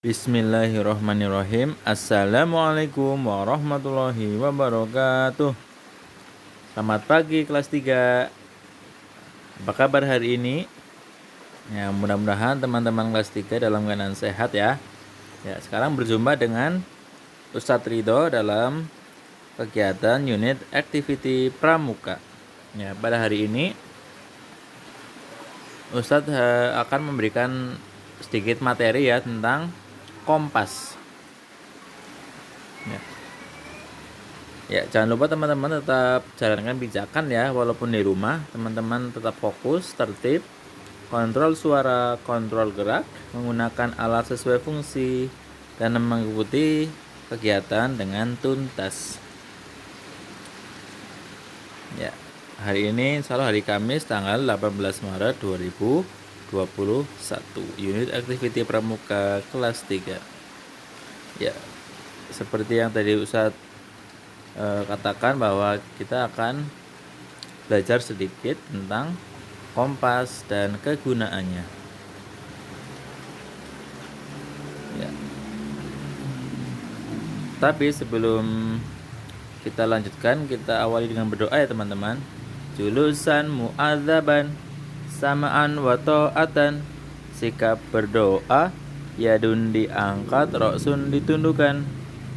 Bismillahirrahmanirrahim. Assalamualaikum warahmatullahi wabarakatuh. Selamat pagi kelas 3. Apa kabar hari ini? Ya, mudah-mudahan teman-teman kelas 3 dalam keadaan sehat ya. Ya, sekarang berjumpa dengan Ustadz Ridho dalam kegiatan unit activity pramuka. Ya, pada hari ini Ustadz akan memberikan sedikit materi ya tentang kompas. Ya, jangan lupa teman-teman tetap jalankan pijakan ya, walaupun di rumah teman-teman tetap fokus, tertib, kontrol suara, kontrol gerak, menggunakan alat sesuai fungsi, dan mengikuti kegiatan dengan tuntas. Ya, hari ini insya Allah hari Kamis tanggal 18 Maret 2021, unit activity pramuka kelas 3. Ya, seperti yang tadi Ustadz katakan bahwa kita akan belajar sedikit tentang kompas dan kegunaannya. Ya. Tapi sebelum kita lanjutkan, kita awali dengan berdoa ya teman-teman. Julusan mu'adzaban samaan wa ta'atan, sikap berdoa, yadun diangkat, roksun ditundukkan.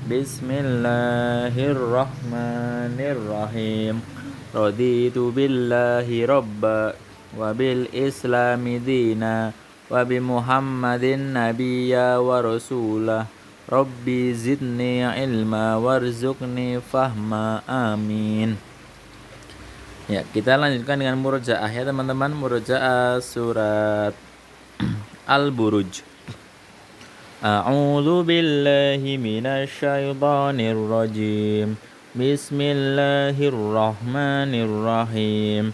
Bismillahirrahmanirrahim. Raditu billahi robba wa bil islami dina wa bi muhammadin nabiyya wa rasulah. Rabbi zidni ilma warzuqni fahma, amin. Ya, kita lanjutkan dengan murojaah ya teman-teman. Murojaah surat Al-Buruj. A'udzu billahi minasy syaithanir rajim. Bismillahirrahmanirrahim.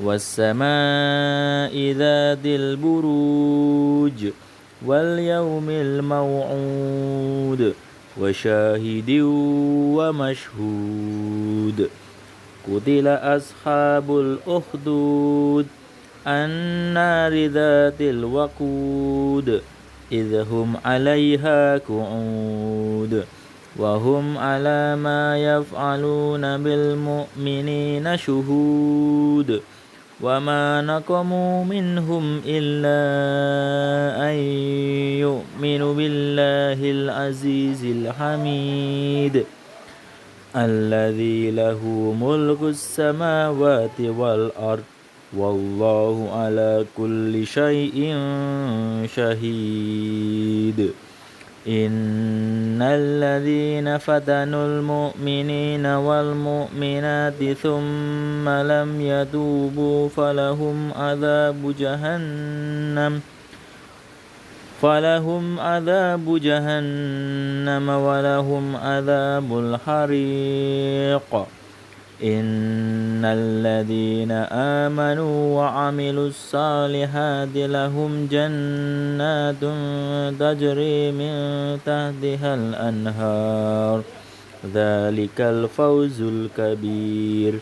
Was-samaa'i dzatil buruj wal yaumil maw'ud wa syahidin wa mashhud. Qutila ashabul ukhdud an-nari dzatil waqud idhum 'alaiha qu'ud wa hum 'ala ma yaf'aluna bil mu'minina syuhud wa ma naqamu minhum illa an yu'minu billahil azizil hamid alladzi lahu mulkus samawati wal ard wallahu ala kulli syai'in syahid. Innal ladzina fatanul mu'minina wal mu'minati thumma lam yatubu falahum adzabu jahannam wa lahum adzabul hariq. Innal ladzina amanu wa 'amilus salihati lahum jannatun tajri min tahtihal anhar. Dzalikal fawzul kabir.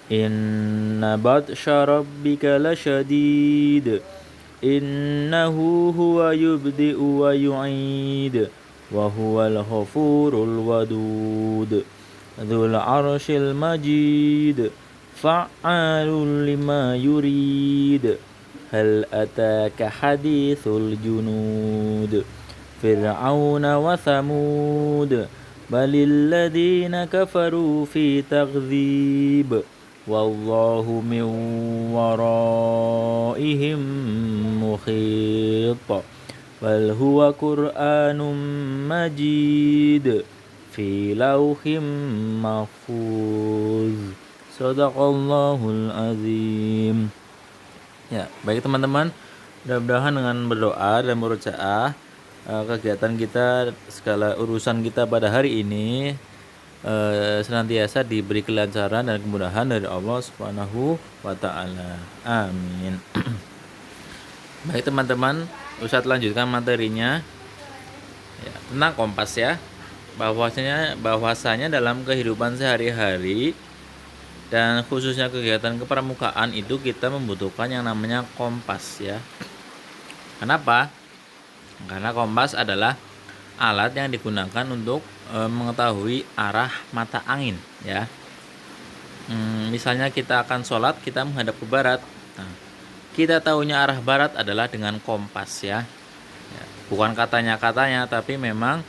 Inna batsha rabbika lasyadid. Innahu huwa yubdi'u wa yu'id wa huwal ghafurul wadud. Dzul arsyil majid fa'alul lima yurid. Hal ataka hadithul junud fir'auna wa thamud balil ladina kafaru fi taghdzib wallahu min waraihim muhit bal huwa qur'anum majid fi lauhim mahfuz. Shadaqallahul azim. Ya, baik teman-teman, mudah-mudahan dengan berdoa dan murojaah kegiatan kita, segala urusan kita pada hari ini senantiasa diberi kelancaran dan kemudahan dari Allah Subhanahu wa taala. Amin. Baik teman-teman, Ustadz lanjutkan materinya ya, tentang kompas ya. Bahwasanya dalam kehidupan sehari-hari dan khususnya kegiatan kepramukaan itu kita membutuhkan yang namanya kompas ya. Kenapa? Karena kompas adalah alat yang digunakan untuk mengetahui arah mata angin ya. Misalnya kita akan sholat, kita menghadap ke barat. Nah, kita tahunya arah barat adalah dengan kompas ya. Bukan katanya-katanya, tapi memang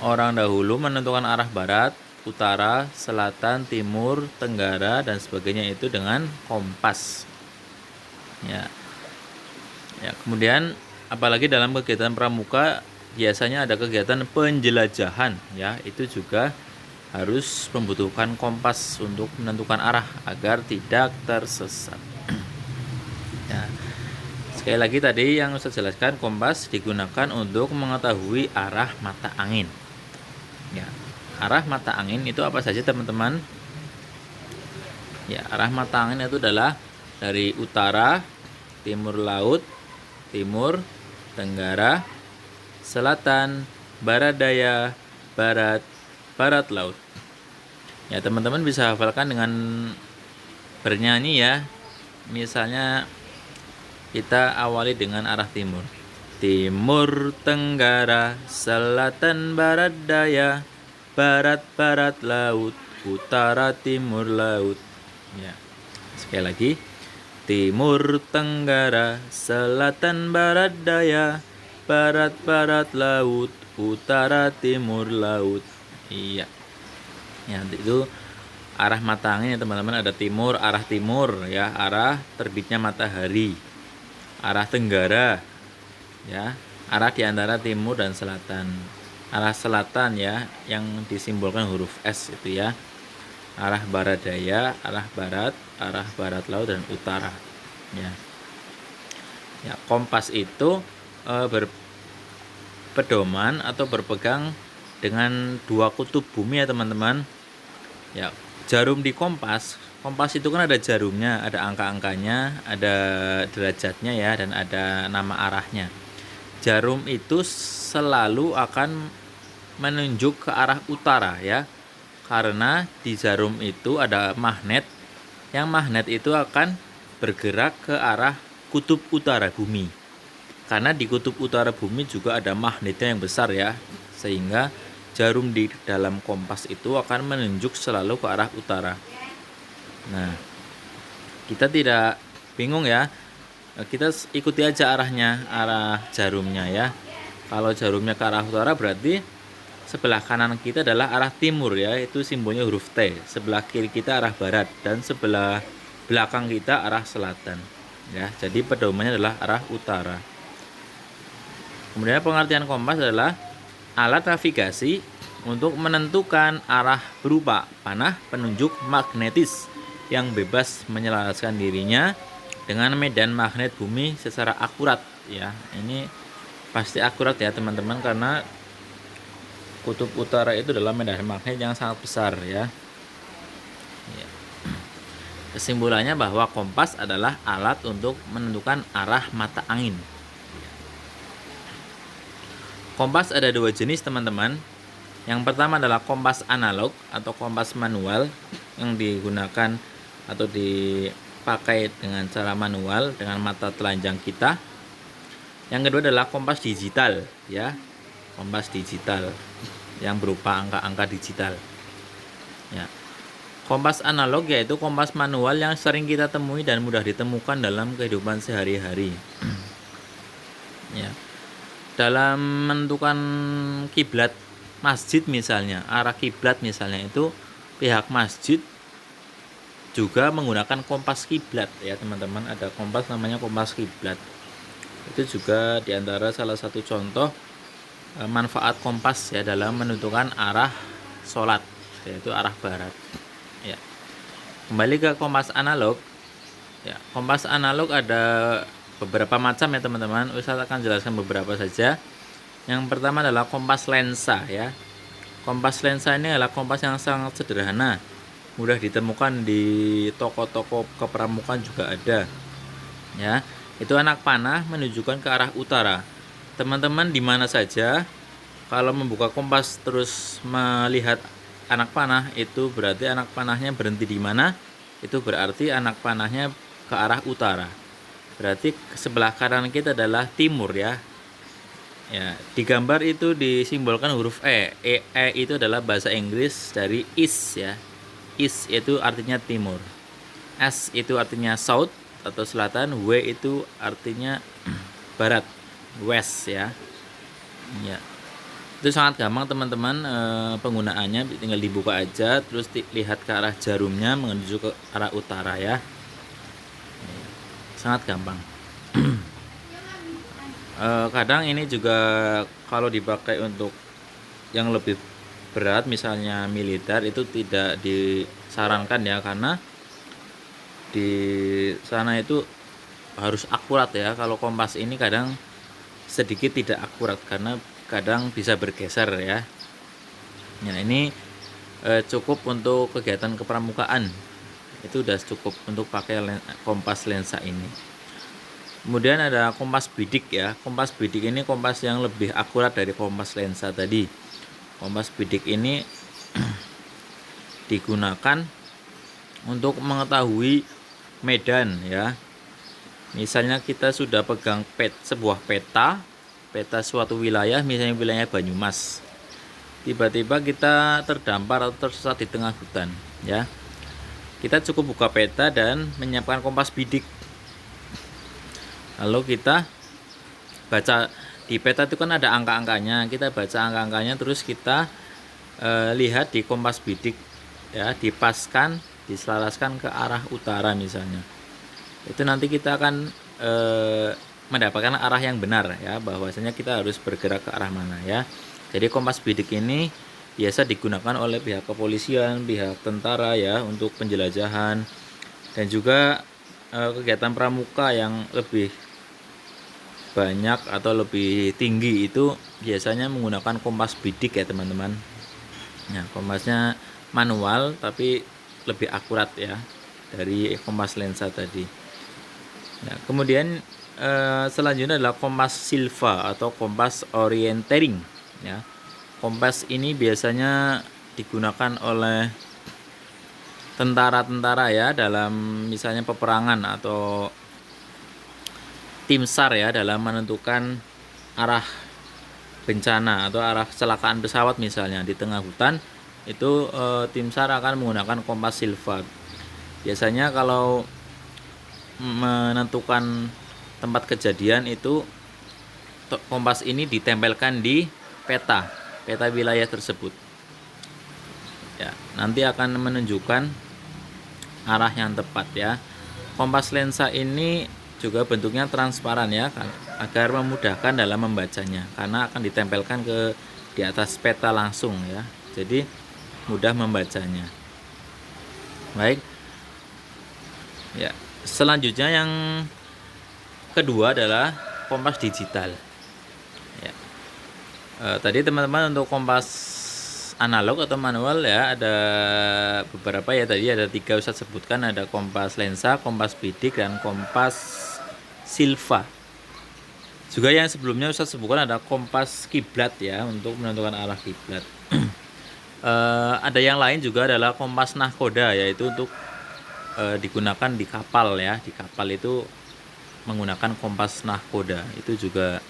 orang dahulu menentukan arah barat, utara, selatan, timur, tenggara, dan sebagainya itu dengan kompas. Ya. Kemudian apalagi dalam kegiatan pramuka biasanya ada kegiatan penjelajahan ya, itu juga harus membutuhkan kompas untuk menentukan arah agar tidak tersesat. Ya. Sekali lagi tadi yang saya jelaskan, kompas digunakan untuk mengetahui arah mata angin. Ya. Arah mata angin itu apa saja teman-teman? Ya, arah mata angin itu adalah dari utara, timur laut, timur, tenggara, selatan, barat daya, barat, barat laut. Ya, teman-teman bisa hafalkan dengan bernyanyi ya. Misalnya kita awali dengan arah timur. Timur, tenggara, selatan, barat daya, barat, barat laut, utara, timur laut. Ya. Sekali lagi. Timur, tenggara, selatan, barat daya, barat, barat laut, utara, timur laut. Iya. Ya, itu arah mata angin ya teman-teman. Ada timur, arah timur ya, arah terbitnya matahari. Arah tenggara ya, arah di antara timur dan selatan. Arah selatan ya, yang disimbolkan huruf S itu ya. Arah barat daya, arah barat laut, dan utara. Ya, kompas itu berpedoman atau berpegang dengan dua kutub bumi ya teman-teman. Ya, jarum di kompas itu kan ada jarumnya, ada angka-angkanya, ada derajatnya ya, dan ada nama arahnya. Jarum itu selalu akan menunjuk ke arah utara ya. Karena di jarum itu ada magnet, yang magnet itu akan bergerak ke arah kutub utara bumi. Karena di kutub utara bumi juga ada magnetnya yang besar ya, sehingga jarum di dalam kompas itu akan menunjuk selalu ke arah utara. Nah, kita tidak bingung ya, kita ikuti aja arahnya, arah jarumnya ya. Kalau jarumnya ke arah utara berarti sebelah kanan kita adalah arah timur ya, itu simbolnya huruf T. Sebelah kiri kita arah barat, dan sebelah belakang kita arah selatan. Ya, jadi pedomannya adalah arah utara. Kemudian pengertian kompas adalah alat navigasi untuk menentukan arah berupa panah penunjuk magnetis yang bebas menyelaraskan dirinya dengan medan magnet bumi secara akurat ya. Ini pasti akurat ya teman-teman, karena kutub utara itu adalah medan magnet yang sangat besar ya. Kesimpulannya bahwa kompas adalah alat untuk menentukan arah mata angin. Kompas ada dua jenis teman-teman. Yang pertama adalah kompas analog atau kompas manual yang digunakan atau dipakai dengan cara manual dengan mata telanjang kita. Yang kedua adalah kompas digital ya. Kompas digital yang berupa angka-angka digital. Ya. Kompas analog yaitu kompas manual yang sering kita temui dan mudah ditemukan dalam kehidupan sehari-hari. Ya. Dalam menentukan kiblat masjid misalnya, arah kiblat misalnya, itu pihak masjid juga menggunakan kompas kiblat ya teman-teman. Ada kompas namanya kompas kiblat. Itu juga diantara salah satu contoh manfaat kompas ya dalam menentukan arah sholat, yaitu arah barat. Ya. Kembali ke kompas analog. Ya, kompas analog ada beberapa macam ya teman-teman. Saya akan jelaskan beberapa saja. Yang pertama adalah kompas lensa ya. Kompas lensa ini adalah kompas yang sangat sederhana, mudah ditemukan di toko-toko kepramukaan juga ada. Ya, itu anak panah menunjukkan ke arah utara. Teman-teman di mana saja kalau membuka kompas terus melihat anak panah, itu berarti anak panahnya berhenti di mana? Itu berarti anak panahnya ke arah utara. Berarti sebelah kanan kita adalah timur ya. Ya, di gambar itu disimbolkan huruf E. Itu adalah bahasa Inggris dari east ya. East itu artinya timur. S itu artinya south atau selatan. W itu artinya barat, west ya. Ya. Itu sangat gampang teman-teman penggunaannya, tinggal dibuka aja terus lihat ke arah jarumnya menuju ke arah utara ya. Sangat gampang. Kadang ini juga kalau dipakai untuk yang lebih berat misalnya militer itu tidak disarankan ya, karena di sana itu harus akurat ya. Kalau kompas ini kadang sedikit tidak akurat karena kadang bisa bergeser ya. Nah ini cukup untuk kegiatan kepramukaan, itu udah cukup untuk pakai kompas lensa ini. Kemudian ada kompas bidik ya. Kompas bidik ini kompas yang lebih akurat dari kompas lensa tadi. Kompas bidik ini digunakan untuk mengetahui medan ya. Misalnya kita sudah pegang sebuah peta suatu wilayah, misalnya wilayah Banyumas. Tiba-tiba kita terdampar atau tersesat di tengah hutan ya. Kita cukup buka peta dan menyiapkan kompas bidik. Lalu kita baca di peta itu kan ada angka-angkanya, kita baca angka-angkanya terus kita lihat di kompas bidik ya, dipaskan, diselaraskan ke arah utara misalnya. Itu nanti kita akan mendapatkan arah yang benar ya, bahwasanya kita harus bergerak ke arah mana ya. Jadi kompas bidik ini biasa digunakan oleh pihak kepolisian, pihak tentara ya untuk penjelajahan, dan juga kegiatan pramuka yang lebih banyak atau lebih tinggi itu biasanya menggunakan kompas bidik ya teman-teman. Nah, kompasnya manual tapi lebih akurat ya dari kompas lensa tadi. Nah, kemudian selanjutnya adalah kompas silva atau kompas orienteering ya. Kompas ini biasanya digunakan oleh tentara-tentara ya dalam misalnya peperangan atau tim SAR ya dalam menentukan arah bencana atau arah kecelakaan pesawat misalnya di tengah hutan. Itu tim SAR akan menggunakan kompas silva. Biasanya kalau menentukan tempat kejadian itu kompas ini ditempelkan di peta wilayah tersebut ya, nanti akan menunjukkan arah yang tepat ya. Kompas lensa ini juga bentuknya transparan ya, agar memudahkan dalam membacanya karena akan ditempelkan di atas peta langsung ya, jadi mudah membacanya. Baik ya, selanjutnya yang kedua adalah kompas digital ya. Tadi teman-teman untuk kompas analog atau manual ya ada beberapa ya, tadi ada 3 Ustadz sebutkan, ada kompas lensa, kompas bidik, dan kompas silva. Juga yang sebelumnya Ustadz sebutkan ada kompas kiblat ya untuk menentukan arah kiblat. Ada yang lain juga adalah kompas nahkoda, yaitu untuk digunakan di kapal ya. Di kapal itu menggunakan kompas nahkoda, itu juga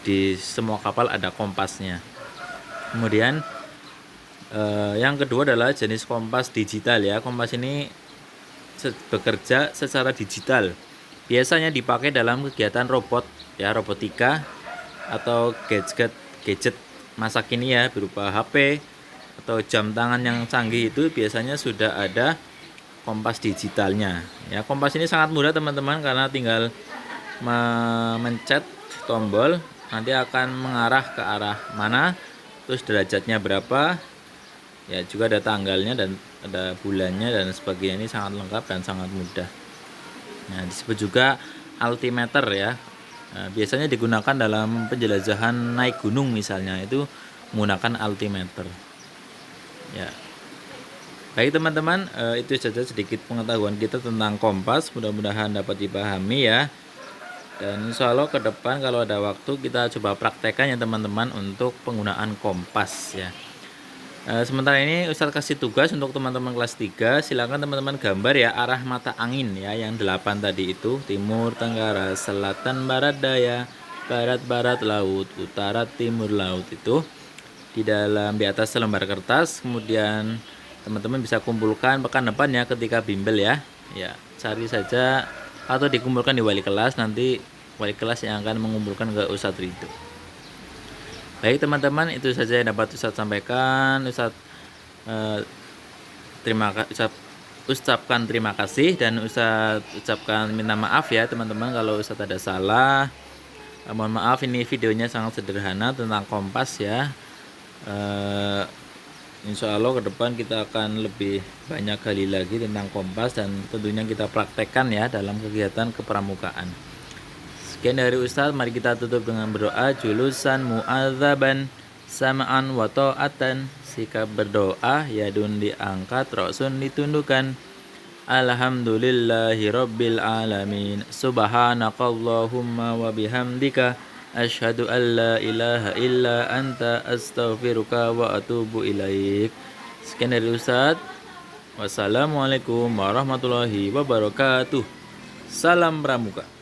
di semua kapal ada kompasnya. Kemudian yang kedua adalah jenis kompas digital ya. Kompas ini bekerja secara digital. Biasanya dipakai dalam kegiatan robot ya, robotika atau gadget masa kini ya, berupa HP atau jam tangan yang canggih. Itu biasanya sudah ada kompas digitalnya ya. Kompas ini sangat mudah teman-teman, karena tinggal mencet tombol, nanti akan mengarah ke arah mana, terus derajatnya berapa ya, juga ada tanggalnya dan ada bulannya dan sebagainya. Ini sangat lengkap dan sangat mudah. Nah, disebut juga altimeter ya. Nah, biasanya digunakan dalam penjelajahan naik gunung misalnya, itu menggunakan altimeter ya. Baik teman-teman, itu saja sedikit pengetahuan kita tentang kompas, mudah-mudahan dapat dipahami ya. Dan insya Allah ke depan kalau ada waktu kita coba praktekkan ya teman-teman untuk penggunaan kompas ya. Sementara ini Ustadz kasih tugas untuk teman-teman kelas 3. Silakan teman-teman gambar ya arah mata angin ya, yang 8 tadi itu, timur, tenggara, selatan, barat, daya, barat laut, utara timur laut. Itu di atas lembar kertas. Kemudian teman-teman bisa kumpulkan pekan depan ya ketika bimbel ya. Ya, cari saja atau dikumpulkan di wali kelas, nanti wali kelas yang akan mengumpulkan ke Ustadz Ridho. Baik teman-teman, itu saja yang dapat Ustadz sampaikan. Ucapkan terima kasih, dan Ustadz ucapkan minta maaf ya teman-teman kalau Ustadz ada salah. Mohon maaf, ini videonya sangat sederhana tentang kompas ya. Insya Allah ke depan kita akan lebih banyak gali lagi tentang kompas, dan tentunya kita praktekkan ya dalam kegiatan kepramukaan. Sekian dari Ustadz, mari kita tutup dengan berdoa. Julusan mu'adzaban sama'an wa ta'atan, sikap berdoa yadun diangkat, roksun ditundukkan. Alhamdulillahi rabbil alamin. Subhanakallahumma wa bihamdika, asyhadu an la ilaha illa anta, astaghfiruka wa atubu ilaik. Sekian dari Ustadz. Wassalamualaikum warahmatullahi wabarakatuh. Salam Pramuka.